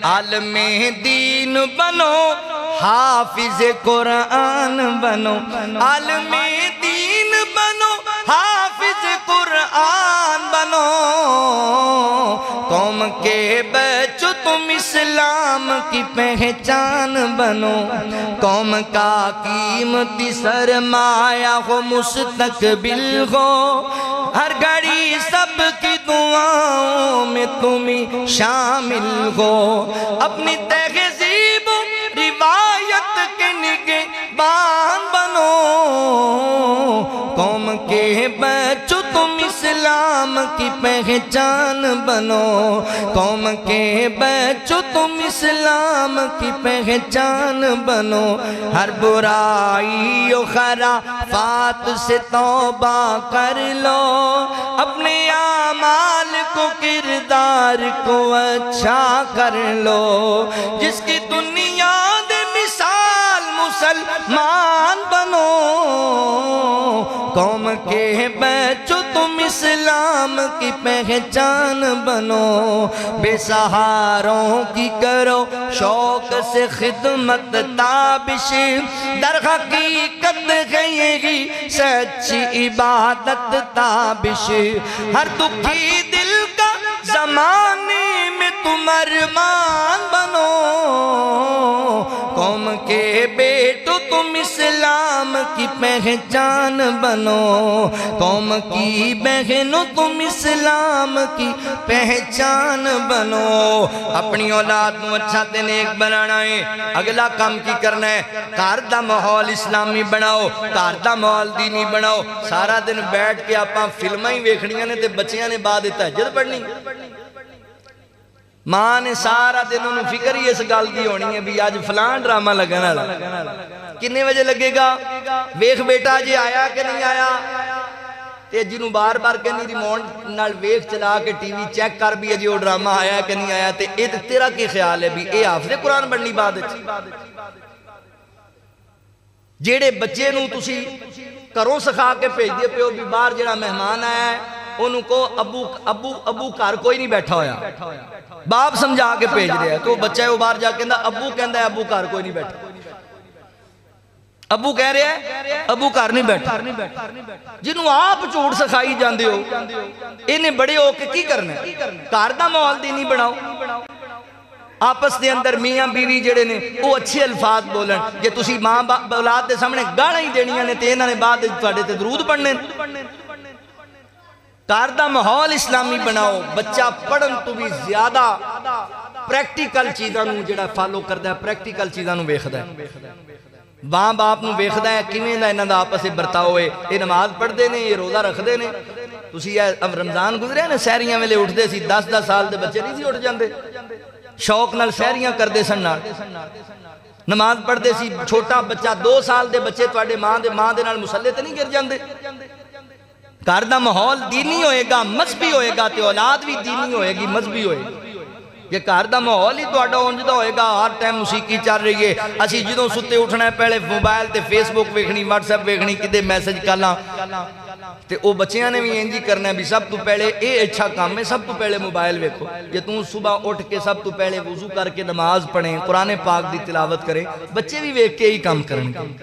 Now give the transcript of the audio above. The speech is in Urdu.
عالم دین بنو حافظ قرآن بنو عالم دین بنو حافظ قرآن بنو قوم کے بچوں تم اسلام کی پہچان بنو قوم کا قیمتی سرمایہ ہو مستقبل ہو ہر گھڑی سب کی دعاؤں میں تم شامل ہو اپنی تہذیب و روایت کے نگہبان بنو قوم کے بچوں تم اسلام کی پہچان بنو قوم کے بچوں تم اسلام کی پہچان بنو ہر برائی و خرافات سے توبہ کر لو اپنے اعمال کو کردار کو اچھا کر لو جس کی دنیا دے مثال مسلمان بنو قوم کے بچوں تم اسلام کی پہچان بنو بے سہاروں کی کرو شوق سے خدمت تابش در حقیقت ہے یہی سچی عبادت تابش ہر دکھی دل کا زمانے میں تم ارمان بنو قوم کے بیٹو تم اسلام کی پہچان بنو قوم کی بہنوں تم اسلام کی پہچان بنو اپنی اولاد نو اچھا تے نیک بنانا ہے اگلا کام کی کرنا ہے گھر دا ماحول اسلامی بناؤ گھر دا ماحول دینی بناؤ سارا دن بیٹھ کے آپاں فلمیں ویکھنیاں نے تے بچیاں نے بعد تہجد پڑھنی ماں نے سارا دن انہوں فکر ہی اس گل دی ہونی ہے بھی آج فلان ڈرامہ لگنا کتنے بجے لگے گا ویکھ بیٹا جی آیا کہ نہیں آیا تے جنہوں بار بار کہنی ریموٹ نال ویکھ چلا کے ٹی وی چیک کر بھی جی وہ ڈرامہ آیا کہ نہیں آیا تے تیرا کی خیال ہے بھی اے حافظ قرآن بننی بعد جیڑے بچے نوں تسی کروں سکھا کے بھیج دے پیو بھی باہر جڑا مہمان آیا ہے انہوں کو ابو گھر کوئی نہیں بیٹھا ہویا باپ سمجھا کے بھیج رہے ہیں تو بچہ ہے وہ باہر جا کے ابو کہندا ہے ابو گھر کوئی نہیں بیٹھا ابو کہہ رہے ہیں ابو گھر نہیں بیٹھا جنہوں آپ جھوٹ سکھائی جاندے ہو انہیں بڑے ہو کے کی کرنا ہے گھر دا ماحول دینی بناؤ آپس دے اندر میاں بیوی جڑے نے وہ اچھے الفاظ بولن کہ تسی ماں اولاد دے سامنے گالاں ہی دینیاں نے تے انہاں نے بعد تواڈے تے درود پڑھنے گھر دا ماحول اسلامی بناؤ بچہ پڑھن تو بھی زیادہ پریکٹیکل چیزاں نوں جڑا فالو کردا ہے پریکٹیکل چیزاں نوں ویکھدا ہے ماں باپ نوں ویکھدا ہے کیویں دا انہاں دا آپس وچ برتاؤ ہے یہ نماز پڑھدے نے یہ روزہ رکھدے نے تسی اب رمضان گزرے نا سحریاں ویلے اٹھدے سی 10 سال دے بچے نہیں سی اٹھ جاندے شوق نال سحریاں کردے سن نال نماز پڑھدے سی چھوٹا بچہ 2 سال دے بچے تواڈے ماں دے نال مصلی تے نہیں گر جاندے گھر دا ماحول دینی ہوئے گا مذہبی ہوئے گا تے اولاد بھی دینی ہوئے گی مذہبی ہوئے گی کہ گھر دا ماحول ہی تہاڈا اونجدا ہوئے گا ہر ٹائم موسیقی چل رہی ہے اسی جدوں ستے اٹھنا ہے پہلے موبائل تے فیس بک ویکھنی واٹس ایپ ویکھنی کدے میسج کالاں تے او بچیاں نے بھی انج ہی کرنا ہے بھی سب تو پہلے اے اچھا کام ہے سب تو پہلے موبائل ویکھو کہ توں صبح اٹھ کے سب تو پہلے وضو کر کے نماز پڑھیں قرآن پاک دی تلاوت کریں بچے بھی ویکھ کے ہی کام کریں